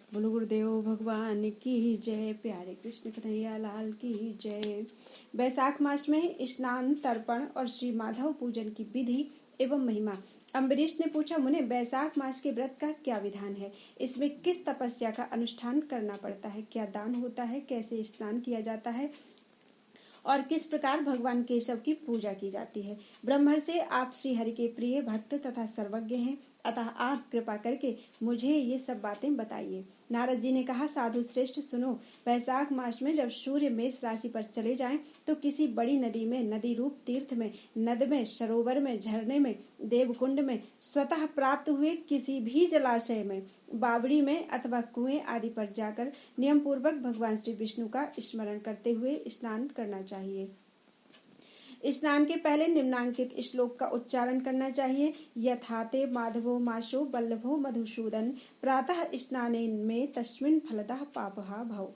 बोलो गुरुदेव भगवान की जय। प्यारे कृष्ण कन्हैया लाल की जय। बैसाख मास में स्नान, तर्पण और श्री माधव पूजन की विधि एवं महिमा। अम्बरीश ने पूछा, मुने बैसाख मास के व्रत का क्या विधान है? इसमें किस तपस्या का अनुष्ठान करना पड़ता है? क्या दान होता है? कैसे स्नान किया जाता है और किस प्रकार भगवान केशव की पूजा की जाती है? ब्रह्मर्षि, आप श्री हरि के प्रिय भक्त तथा सर्वज्ञ हैं, अतः आप कृपा करके मुझे ये सब बातें बताइए। नारद जी ने कहा, साधु श्रेष्ठ सुनो। बैसाख मास में जब सूर्य मेष राशि पर चले जाएं तो किसी बड़ी नदी में, नदी रूप तीर्थ में, नद में, सरोवर में, झरने में, देवकुंड में, स्वतः प्राप्त हुए किसी भी जलाशय में, बावड़ी में अथवा कुएं आदि पर जाकर नियम पूर्वक भगवान श्री विष्णु का स्मरण करते हुए स्नान करना चाहिए। स्नान के पहले निम्नांकित श्लोक का उच्चारण करना चाहिए। यथाते माधवो माशो बल्लभो मधुसूदन प्रातः स्नाने में तस्मिन् फलतः पापहा भव।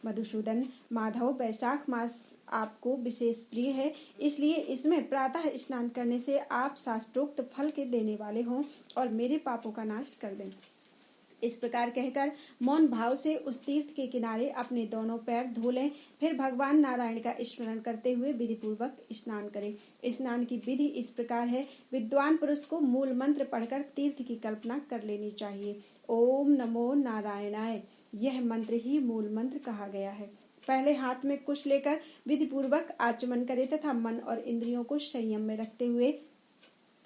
मधुसूदन, माधव, बैसाख मास आपको विशेष प्रिय है, इसलिए इसमें प्रातः स्नान करने से आप शास्त्रोक्त फल के देने वाले हों और मेरे पापों का नाश कर दें। इस प्रकार कहकर मौन भाव से उस तीर्थ के किनारे अपने दोनों पैर धो लें। फिर भगवान नारायण का स्मरण करते हुए विधि पूर्वक स्नान करें। स्नान की विधि इस प्रकार है। विद्वान पुरुष को मूल मंत्र पढ़कर तीर्थ की कल्पना कर लेनी चाहिए। ओम नमो नारायणाय, यह मंत्र ही मूल मंत्र कहा गया है। पहले हाथ में कुश लेकर विधि पूर्वक आचमन करें तथा मन और इंद्रियों को संयम में रखते हुए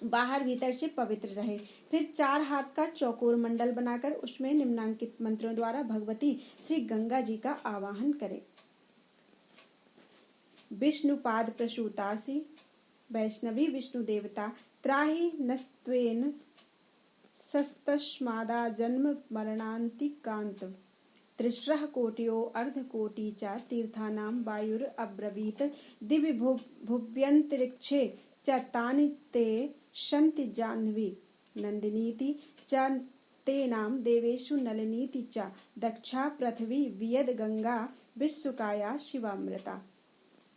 बाहर भीतर से पवित्र रहे। फिर 4 हाथ का चौकोर मंडल बनाकर उसमें निम्नांकित मंत्रों द्वारा भगवती श्री गंगा जी का आवाहन करें। विष्णुपाद प्रसूतासी वैष्णवी विष्णु देवता त्राहि नस्त्वेन सस्तस्मादा जन्म मरणान्तिकान्त त्रिस्रः कोटियो अर्धकोटि च तीर्थानां वायुर अब्रवीत दिव्य भुव्यन्तरिक्षे च तानि ते शन्ति जाह्नवी नन्दिनीति च तेनां देवेषु नलिनीति च दक्षा पृथ्वी वियद गंगा विश्वकाया शिवामृता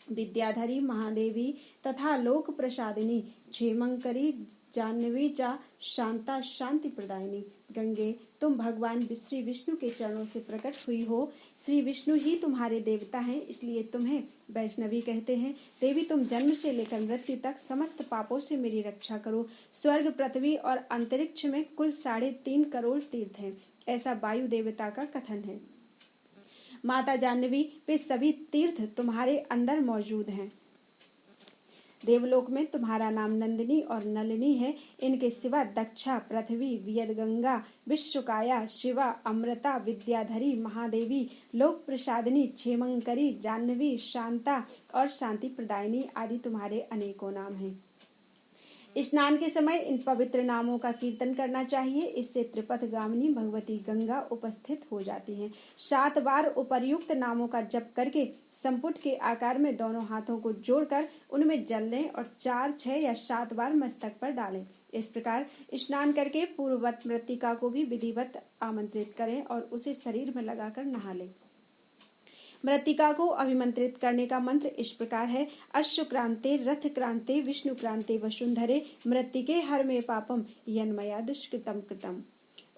विद्याधरी महादेवी तथा लोक प्रसादिनी क्षेमंकरी जाह्नवी चा शांता शांति प्रदायिनी। गंगे, तुम भगवान श्री विष्णु के चरणों से प्रकट हुई हो। श्री विष्णु ही तुम्हारे देवता हैं, इसलिए तुम्हें वैष्णवी कहते हैं। देवी, तुम जन्म से लेकर मृत्यु तक समस्त पापों से मेरी रक्षा करो। स्वर्ग, पृथ्वी और अंतरिक्ष में कुल 3.5 करोड़ तीर्थ हैं, ऐसा वायु देवता का कथन है। माता जाह्नवी, वे सभी तीर्थ तुम्हारे अंदर मौजूद हैं। देवलोक में तुम्हारा नाम नंदिनी और नलिनी है। इनके सिवा दक्षा, पृथ्वी, वियदगंगा, विश्वकाया, शिवा, अमृता, विद्याधरी, महादेवी, लोक प्रसादिनी, क्षेमंकरी, जाह्नवी, शांता और शांति प्रदायिनी आदि तुम्हारे अनेकों नाम हैं। स्नान के समय इन पवित्र नामों का कीर्तन करना चाहिए। इससे त्रिपथ गामिनी भगवती गंगा उपस्थित हो जाती हैं। 7 बार उपर्युक्त नामों का जप करके संपुट के आकार में दोनों हाथों को जोड़कर उनमें जल लें और 4, 6 या 7 बार मस्तक पर डालें। इस प्रकार स्नान करके पूर्ववत मृत्तिका को भी विधिवत आमंत्रित करें और उसे शरीर में लगाकर नहा लें। मृत्तिका को अभिमंत्रित करने का मंत्र इस प्रकार है। अश्वक्रांते रथ क्रांते विष्णु क्रांते वसुंधरे मृत्तिके हर में पापम यन्मया दुष्कृतम कृतम।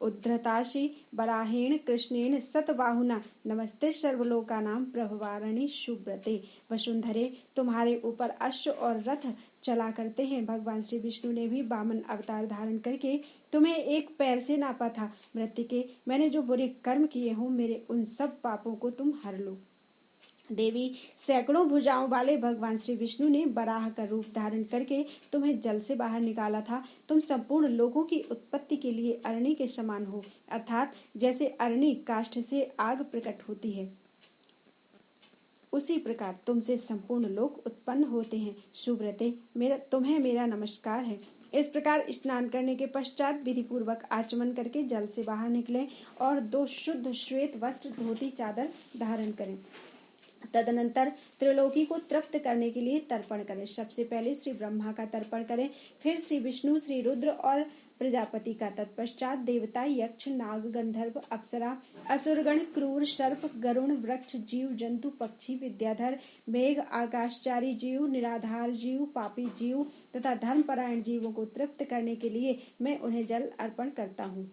उद्धृताशी बराहेण कृष्णेन सतबाहुना नमस्ते सर्वलोकानां प्रभवारिणी शुभ्रते। वसुंधरे, तुम्हारे ऊपर अश्व और रथ चला करते हैं। भगवान श्री विष्णु ने भी वामन अवतार धारण करके तुम्हें एक पैर से नापा था। मृत्तिके, मैंने जो बुरे कर्म किए हों, मेरे उन सब पापों को तुम हर लो। देवी, सैकड़ों भुजाओं वाले भगवान श्री विष्णु ने बराह का रूप धारण करके तुम्हें जल से बाहर निकाला था। तुम संपूर्ण लोगों की उत्पत्ति के लिए अरणी के समान हो, अर्थात जैसे अरणी काष्ठ से आग प्रकट होती है, उसी प्रकार तुमसे संपूर्ण लोग उत्पन्न होते हैं। सुब्रते, तुम्हें मेरा नमस्कार है। इस प्रकार स्नान करने के पश्चात विधि पूर्वक आचमन करके जल से बाहर निकलें और 2 शुद्ध श्वेत वस्त्र, धोती, चादर धारण करें। तदनंतर त्रिलोकी को तृप्त करने के लिए तर्पण करें। सबसे पहले श्री ब्रह्मा का तर्पण करें, फिर श्री विष्णु, श्री रुद्र और प्रजापति का, तत्पश्चात देवता, यक्ष, नाग, गंधर्व, अप्सरा, असुरगण, क्रूर, सर्प, गरुण, वृक्ष, जीव, जंतु, पक्षी, विद्याधर, मेघ, आकाशचारी जीव, निराधार जीव, पापी जीव तथा धर्मपरायण जीवों को तृप्त करने के लिए मैं उन्हें जल अर्पण करता हूँ।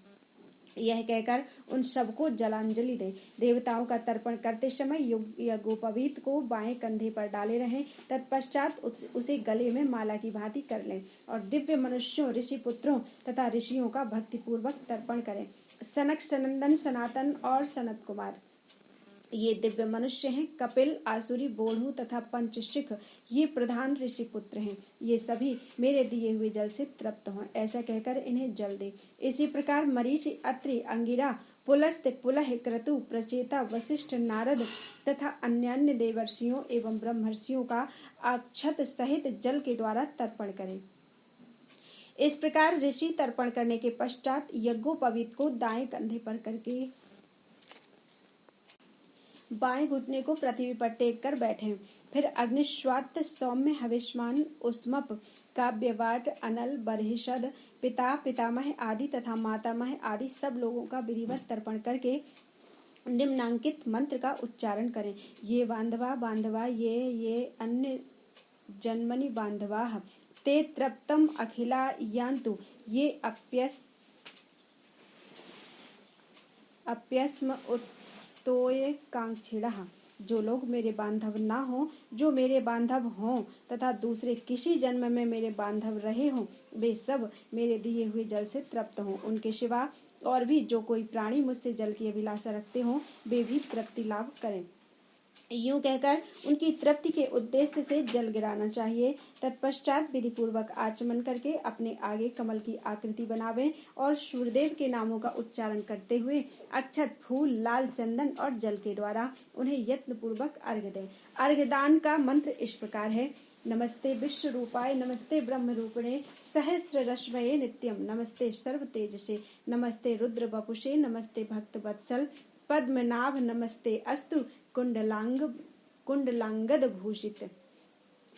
यह कहकर उन सबको जलांजलि दे। देवताओं का तर्पण करते समय यज्ञोपवीत को बाएं कंधे पर डाले रहें। तत्पश्चात उसे गले में माला की भांति कर लें और दिव्य मनुष्यों, ऋषि पुत्रों तथा ऋषियों का भक्तिपूर्वक तर्पण करें। सनक, सनंदन, सनातन और सनत कुमार ये दिव्य मनुष्य हैं। कपिल, आसुरी, बोढ़ू तथा पंचशिख ये प्रधान ऋषि पुत्र हैं। ये सभी मेरे दिए हुए जल से तृप्त हों, ऐसा कहकर इन्हें जल दे। इसी प्रकार मरीचि, अत्रि, अंगिरा, पुलस्त्य, पुलह, क्रतु, प्रचेता, वशिष्ठ, नारद तथा अन्य देवर्षियों एवं ब्रह्मर्षियों का अक्षत सहित जल के द्वारा तर्पण करें। इस प्रकार ऋषि तर्पण करने के पश्चात यज्ञोपवीत को दाएं कंधे पर करके बाएं घुटने को पृथ्वी पर टेक कर बैठे। फिर अग्निश्वात, सौम्य, हविष्मान, उस्मप, काव्यवाट, अनल, बर्हिषद, पिता, पितामह आदि तथा मातामह आदि सब लोगों का विधिवत तर्पण करके निम्नांकित मंत्र का उच्चारण करें। ये बांधवा बांधवा ये अन्य जन्मनि बांधवा ते तृप्तम अखिला यान्तु ये अप्यस्म तोये कांक्षिणः। जो लोग मेरे बांधव ना हो, जो मेरे बांधव हों तथा दूसरे किसी जन्म में मेरे बांधव रहे हों, वे सब मेरे दिए हुए जल से तृप्त हों। उनके सिवा और भी जो कोई प्राणी मुझसे जल की अभिलाषा रखते हों, वे भी तृप्ति लाभ करें। यूं कहकर उनकी तृप्ति के उद्देश्य से जल गिराना चाहिए। तत्पश्चात विधि पूर्वक आचमन करके अपने आगे कमल की आकृति बनावें और सूर्यदेव के नामों का उच्चारण करते हुए अक्षत, फूल, लाल चंदन और जल के द्वारा उन्हें यत्न पूर्वक अर्घ्य दें। अर्घ्यदान का मंत्र इस प्रकार है: नमस्ते विश्व रूपाय, नमस्ते ब्रह्म रूपिणे, सहस्र रश्मये नित्यम, नमस्ते सर्व तेजसे, नमस्ते रुद्र वपुषे, नमस्ते भक्त वत्सल पद्मनाभ, नमस्ते अस्तु कुंडलांगद भूषित,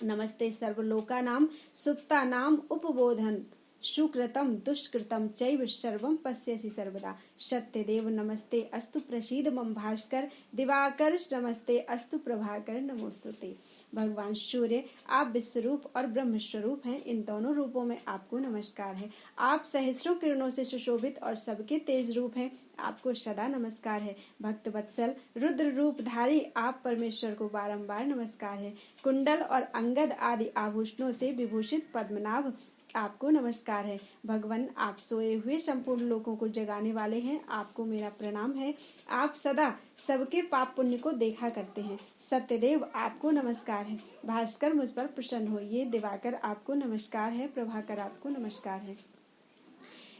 नमस्ते सर्वलोकानां सुप्तानां उपबोधन, सुकृतं दुष्कृतं चैव सर्वं पश्यसि सर्वदा, सत्यदेव नमस्ते अस्तु प्रसीद मम भास्कर, दिवाकर नमस्ते अस्तु प्रभाकर, नमोस्तुते। भगवान सूर्य, आप विश्वरूप और ब्रह्म स्वरूप हैं। इन दोनों रूपों में आपको नमस्कार है। आप सहस्रों किरणों से सुशोभित और सबके तेज रूप हैं, आपको सदा नमस्कार है। भक्त वत्सल रुद्र रूपधारी आप परमेश्वर को बारंबार नमस्कार है। कुंडल और अंगद आदि आभूषणों से विभूषित पद्मनाभ, आपको नमस्कार है। भगवान, आप सोए हुए संपूर्ण लोगों को जगाने वाले हैं, आपको मेरा प्रणाम है। आप सदा सबके पाप पुण्य को देखा करते हैं। सत्यदेव, आपको नमस्कार है। भास्कर, मुझ पर प्रसन्न होइए। दिवाकर, आपको नमस्कार है। प्रभाकर, आपको नमस्कार है।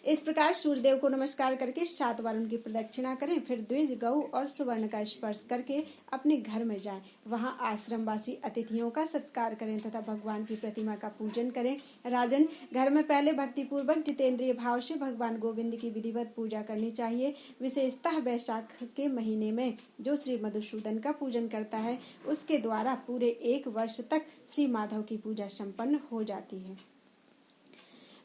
इस प्रकार सूर्यदेव को नमस्कार करके 7 बार उनकी प्रदक्षिणा करें। फिर द्विज, गौ और सुवर्ण का स्पर्श करके अपने घर में जाएं। वहां आश्रमवासी अतिथियों का सत्कार करें तथा भगवान की प्रतिमा का पूजन करें। राजन, घर में पहले भक्तिपूर्वक जितेंद्रिय भाव से भगवान गोविंद की विधिवत पूजा करनी चाहिए। विशेषतः वैशाख के महीने में जो श्री मधुसूदन का पूजन करता है, उसके द्वारा पूरे 1 वर्ष तक श्री माधव की पूजा संपन्न हो जाती है।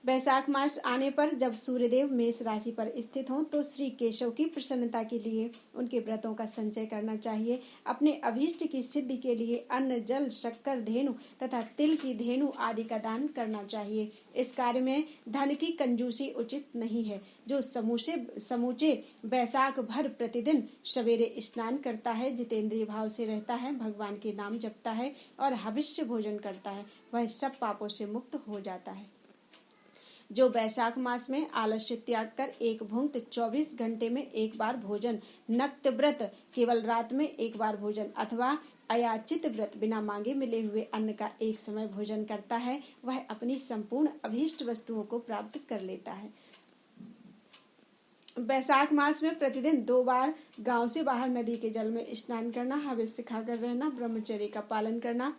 वैशाख मास आने पर जब सूर्यदेव मेष राशि पर स्थित हों, तो श्री केशव की प्रसन्नता के लिए उनके व्रतों का संचय करना चाहिए। अपने अभीष्ट की सिद्धि के लिए अन्न, जल, शक्कर, धेनु तथा तिल की धेनु आदि का दान करना चाहिए। इस कार्य में धन की कंजूसी उचित नहीं है। जो समूचे वैशाख भर प्रतिदिन सवेरे स्नान करता है, जितेंद्रिय भाव से रहता है, भगवान के नाम जपता है और हविष्य भोजन करता है, वह सब पापों से मुक्त हो जाता है। जो वैशाख मास में आलस्य त्याग कर एक भुक्त 24 घंटे में 1 बार भोजन, नक्त व्रत केवल रात में 1 बार भोजन अथवा अयाचित व्रत बिना मांगे मिले हुए अन्न का एक समय भोजन करता है, वह अपनी संपूर्ण अभीष्ट वस्तुओं को प्राप्त कर लेता है। वैशाख मास में प्रतिदिन 2 बार गांव से बाहर नदी के जल में स्नान करना, हविष्य खाकर रहना, ब्रह्मचर्य का पालन करना,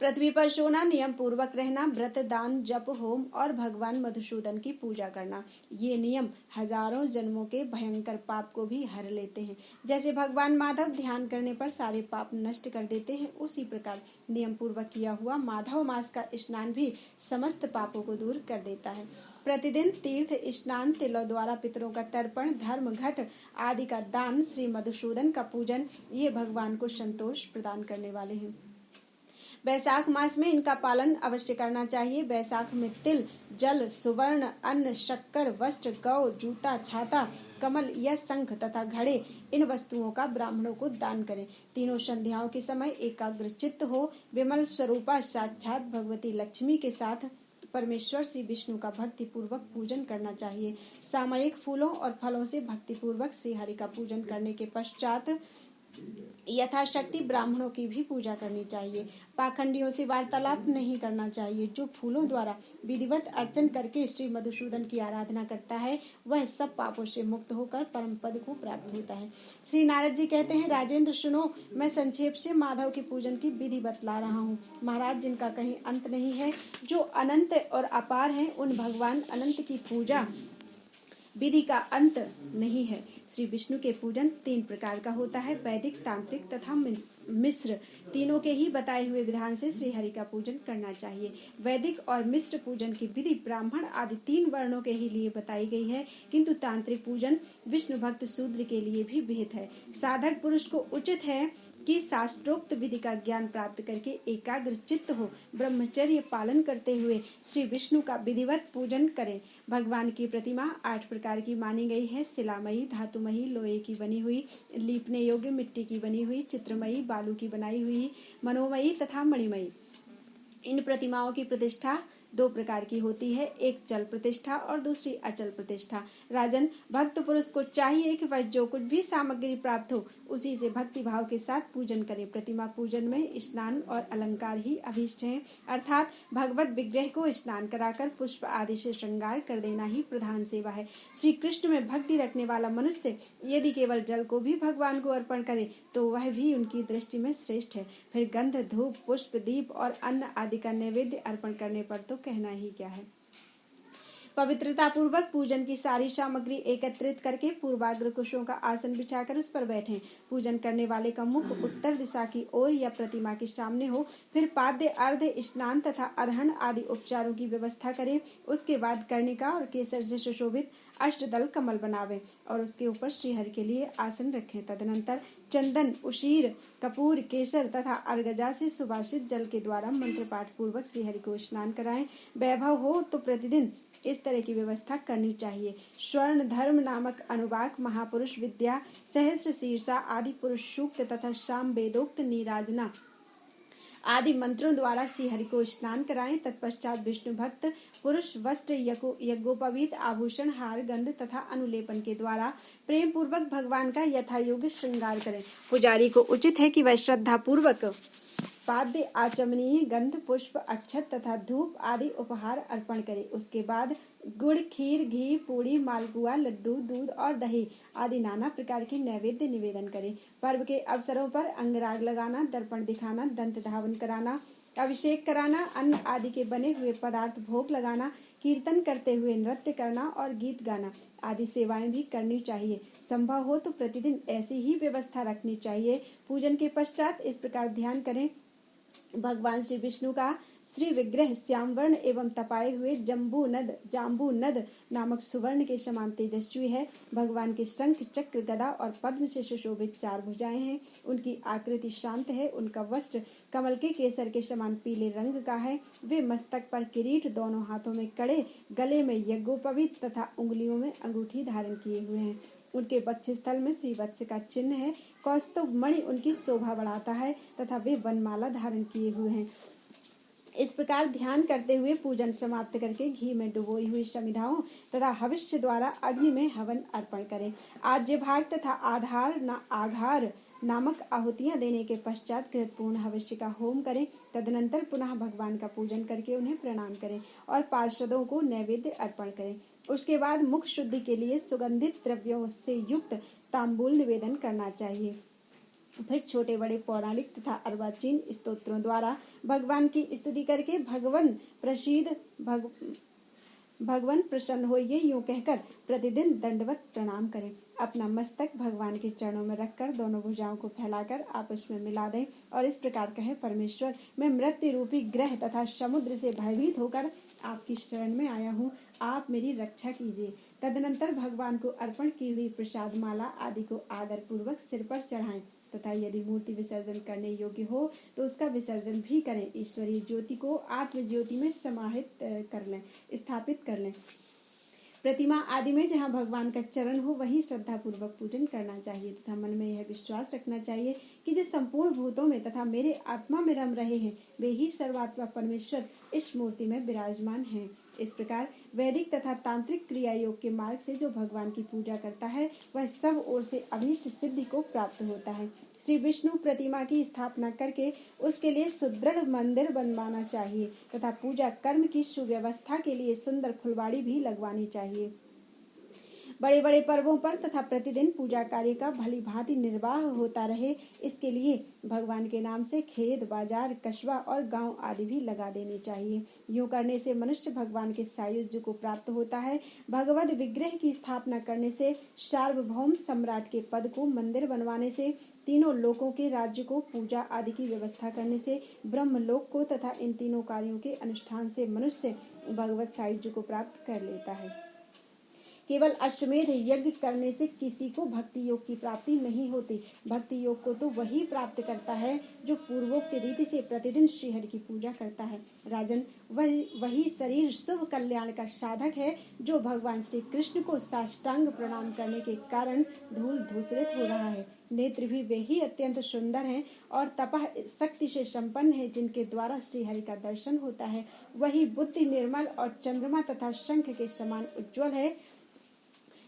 पृथ्वी पर सोना, नियम पूर्वक रहना, व्रत, दान, जप, होम और भगवान मधुसूदन की पूजा करना, ये नियम हजारों जन्मों के भयंकर पाप को भी हर लेते हैं। जैसे भगवान माधव ध्यान करने पर सारे पाप नष्ट कर देते हैं, उसी प्रकार नियम पूर्वक किया हुआ माधव मास का स्नान भी समस्त पापों को दूर कर देता है। प्रतिदिन तीर्थ स्नान, तिलों द्वारा पितरों का तर्पण, धर्म घट आदि का दान, श्री मधुसूदन का पूजन, ये भगवान को संतोष प्रदान करने वाले हैं। वैशाख मास में इनका पालन अवश्य करना चाहिए। वैशाख में तिल, जल, सुवर्ण, अन्न, शक्कर, वस्त्र, गौ, जूता, छाता, कमल या शंख तथा घड़े, इन वस्तुओं का ब्राह्मणों को दान करें। तीनों संध्याओं के समय एकाग्र चित्त हो विमल स्वरूपा साक्षात भगवती लक्ष्मी के साथ परमेश्वर श्री विष्णु का भक्ति पूर्वक पूजन करना चाहिए। सामयिक फूलों और फलों से भक्ति पूर्वक श्री हरि का पूजन करने के पश्चात यथाशक्ति ब्राह्मणों की भी पूजा करनी चाहिए। पाखंडियों से वार्तालाप नहीं करना चाहिए। जो फूलों द्वारा विधिवत अर्चन करके श्री मधुसूदन की आराधना करता है वह सब पापों से मुक्त होकर परम पद को प्राप्त होता है। श्री नारद जी कहते हैं, राजेंद्र सुनो, मैं संक्षेप से माधव के पूजन की विधि बतला रहा हूँ। महाराज, जिनका कहीं अंत नहीं है, जो अनंत और अपार हैं, उन भगवान अनंत की पूजा विधि का अंत नहीं है। श्री विष्णु के पूजन 3 प्रकार का होता है, वैदिक, तांत्रिक तथा मिश्र। तीनों के ही बताए हुए विधान से श्री हरि का पूजन करना चाहिए। वैदिक और मिश्र पूजन की विधि ब्राह्मण आदि 3 वर्णों के ही लिए बताई गई है, किंतु तांत्रिक पूजन विष्णु भक्त शूद्र के लिए भी विहित है। साधक पुरुष को उचित है कि शास्त्रोक्त विधि का ज्ञान प्राप्त करके एकाग्र चित्त हो ब्रह्मचर्य पालन करते हुए श्री विष्णु का विधिवत पूजन करें। भगवान की प्रतिमा 8 प्रकार की मानी गई है। शिलामयी, धातुमयी, लोहे की बनी हुई, लीपने योग्य मिट्टी की बनी हुई, चित्रमयी, बालू की बनाई हुई, मनोमयी तथा मणिमयी। इन प्रतिमाओं की प्रतिष्ठा 2 प्रकार की होती है, एक चल प्रतिष्ठा और दूसरी अचल प्रतिष्ठा। राजन, भक्त पुरुष को चाहिए कि वह जो कुछ भी सामग्री प्राप्त हो उसी से भक्ति भाव के साथ पूजन करे। प्रतिमा पूजन में स्नान और अलंकार ही अभीष्ट हैं, अर्थात भगवत विग्रह को स्नान कराकर पुष्प आदि से श्रृंगार कर देना ही प्रधान सेवा है। श्री कृष्ण में भक्ति रखने वाला मनुष्य यदि केवल जल को भी भगवान को अर्पण करे तो वह भी उनकी दृष्टि में श्रेष्ठ है। फिर गंध, धूप, पुष्प, दीप और अन्न आदि का नैवेद्य अर्पण करने पर तो कहना ही क्या है। पवित्रता पूर्वक पूजन की सारी सामग्री एकत्रित करके पूर्वाग्र कुशों का आसन बिछाकर उस पर बैठें। पूजन करने वाले का मुख उत्तर दिशा की ओर या प्रतिमा के सामने हो। फिर पाद्य, अर्घ्य, स्नान तथा अर्हण आदि उपचारों की व्यवस्था करें। उसके बाद कर्णिका और केसर से सुशोभित अष्टदल कमल बनावे और उसके ऊपर श्रीहरि के लिए आसन रखें। तदनंतर चंदन, उशीर, कपूर, केसर तथा अर्गजा से सुभाषित जल के द्वारा मंत्र पाठ पूर्वक श्रीहरि को स्नान कराएं। वैभव हो तो प्रतिदिन इस तरह की व्यवस्था करनी चाहिए। स्वर्ण धर्म नामक अनुवाक, महापुरुष विद्या, सहस्र शीर्षा आदि पुरुष सूक्त तथा शाम वेदोक्त नीराजना आदि मंत्रों द्वारा श्रीहरि को स्नान कराएं। तत्पश्चात विष्णु भक्त पुरुष वस्त्र, यज्ञोपवीत, आभूषण, हार, गंध तथा अनुलेपन के द्वारा प्रेम पूर्वक भगवान का यथायोग्य श्रृंगार करें। पुजारी को उचित है कि वह श्रद्धा पूर्वक पाद्य, आचमनीय, गंध, पुष्प, अक्षत तथा धूप आदि उपहार अर्पण करे। उसके बाद गुड़, खीर, घी, पूड़ी, मालपुआ, लड्डू, दूध और दही आदि नाना प्रकार के नैवेद्य निवेदन करे। पर्व के अवसरों पर अंगराग लगाना, दर्पण दिखाना, दंत धावन कराना, अभिषेक कराना, अन्न आदि के बने हुए पदार्थ भोग लगाना, कीर्तन करते हुए नृत्य करना और गीत गाना आदि सेवाएं भी करनी चाहिए। संभव हो तो प्रतिदिन ऐसी ही व्यवस्था रखनी चाहिए। पूजन के पश्चात इस प्रकार ध्यान करें, भगवान श्री विष्णु का श्री विग्रह श्यामवर्ण एवं तपाए हुए जाम्बू नद नामक सुवर्ण के समान तेजस्वी है। भगवान के शंख, चक्र, गदा और पद्म से सुशोभित 4 भुजाएं हैं। उनकी आकृति शांत है। उनका वस्त्र कमल के केसर के समान पीले रंग का है। वे मस्तक पर किरीट, दोनों हाथों में कड़े, गले में यज्ञोपवीत तथा उंगलियों में अंगूठी धारण किए हुए हैं। उनके वक्षस्थल में श्रीवत्स का चिन्ह है। कौस्तुभ मणि उनकी शोभा बढ़ाता है तथा वे वनमाला धारण किए हुए हैं। इस प्रकार ध्यान करते हुए पूजन समाप्त करके घी में डुबोई हुई समिधाओं तथा हविष्य द्वारा अग्नि में हवन अर्पण करें। आज्य भाग तथा आघार नामक आहुतियां देने के पश्चात कृतपूर्ण हविष्य का होम करें। तदनंतर पुनः भगवान का पूजन करके उन्हें प्रणाम करें और पार्षदों को नैवेद्य अर्पण करें। उसके बाद मुख शुद्धि के लिए सुगंधित द्रव्यों से युक्त तांबूल निवेदन करना चाहिए। फिर छोटे बड़े पौराणिक तथा अर्वाचीन स्तोत्रों द्वारा भगवान की स्तुति करके भगवान प्रसन्न हो ये यूं कहकर प्रतिदिन दंडवत प्रणाम करें। अपना मस्तक भगवान के चरणों में रखकर दोनों भुजाओं को फैलाकर आपस में मिला दें और इस प्रकार कहें, परमेश्वर, मैं मृत्यु रूपी ग्रह तथा समुद्र से भयभीत होकर आपकी शरण में आया हूँ। आप मेरी रक्षा कीजिए। तदनंतर भगवान को अर्पण की हुई प्रसाद माला आदि को आदर पूर्वक सिर पर चढ़ाएं तथा यदि मूर्ति विसर्जन करने योग्य हो तो उसका विसर्जन भी करें। ईश्वरीय ज्योति को आत्म ज्योति में स्थापित कर लें। प्रतिमा आदि में जहाँ भगवान का चरण हो वही श्रद्धा पूर्वक पूजन करना चाहिए तथा मन में यह विश्वास रखना चाहिए कि जो संपूर्ण भूतों में तथा मेरे आत्मा में रम रहे हैं वे ही सर्वात्मा परमेश्वर इस मूर्ति में विराजमान हैं। इस प्रकार वैदिक तथा तांत्रिक क्रिया योग के मार्ग से जो भगवान की पूजा करता है वह सब ओर से अभीष्ट सिद्धि को प्राप्त होता है। श्री विष्णु प्रतिमा की स्थापना करके उसके लिए सुदृढ़ मंदिर बनवाना चाहिए तथा पूजा कर्म की सुव्यवस्था के लिए सुंदर फुलवाड़ी भी लगवानी चाहिए। बड़े बड़े पर्वों पर तथा प्रतिदिन पूजा कार्य का भली भांति निर्वाह होता रहे, इसके लिए भगवान के नाम से खेत, बाजार, कस्बा और गांव आदि भी लगा देने चाहिए। यूं करने से मनुष्य भगवान के सायुज्य को प्राप्त होता है। भगवद विग्रह की स्थापना करने से, सार्वभौम सम्राट के पद को मंदिर बनवाने से, तीनों लोकों के राज्य को पूजा आदि की व्यवस्था करने से, ब्रह्मलोक को तथा इन तीनों कार्यों के अनुष्ठान से मनुष्य भगवत सायुज्य को प्राप्त कर लेता है। केवल अश्वमेध यज्ञ करने से किसी को भक्ति योग की प्राप्ति नहीं होती। भक्ति योग को तो वही प्राप्त करता है जो पूर्वोक्त रीति से प्रतिदिन श्रीहरि की पूजा करता है। राजन, वही शरीर शुभ कल्याण का साधक है जो भगवान श्री कृष्ण को साष्टांग प्रणाम करने के कारण धूल धूसरित हो रहा है। नेत्र भी वे ही अत्यंत सुंदर हैं और तपह शक्ति से संपन्न है जिनके द्वारा श्रीहरि का दर्शन होता है। वही बुद्धि निर्मल और चंद्रमा तथा शंख के समान उज्ज्वल है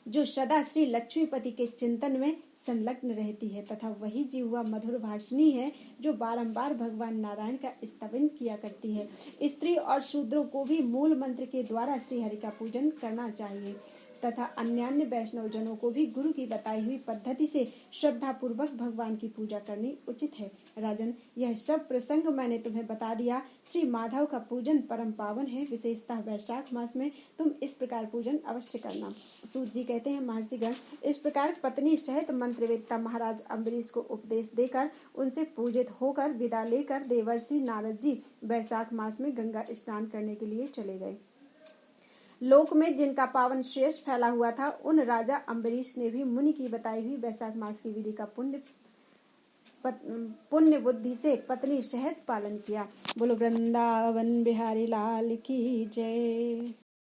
जो सदा श्री लक्ष्मीपति के चिंतन में संलग्न रहती है तथा वही जिह्वा मधुर भाषिणी है जो बारंबार भगवान नारायण का स्तवन किया करती है। स्त्री और शूद्रों को भी मूल मंत्र के द्वारा श्रीहरि का पूजन करना चाहिए तथा अन्यान्य वैष्णव जनों को भी गुरु की बताई हुई पद्धति से श्रद्धा पूर्वक भगवान की पूजा करनी उचित है। राजन, यह सब प्रसंग मैंने तुम्हें बता दिया। श्री माधव का पूजन परम पावन है। विशेषतः वैशाख मास में तुम इस प्रकार पूजन अवश्य करना। सूत जी कहते हैं, महर्षिगण, इस प्रकार पत्नी सहित मंत्रवेत्ता महाराज अम्बरीश को उपदेश देकर उनसे पूजित होकर विदा लेकर देवर्षि नारद जी वैशाख मास में गंगा स्नान करने के लिए चले गए। लोक में जिनका पावन श्रेष्ठ फैला हुआ था उन राजा अम्बरीश ने भी मुनि की बताई हुई वैशाख मास की विधि का पुण्य बुद्धि से पत्नी सहित पालन किया। बोलो वृंदावन बिहारी लाल की जय।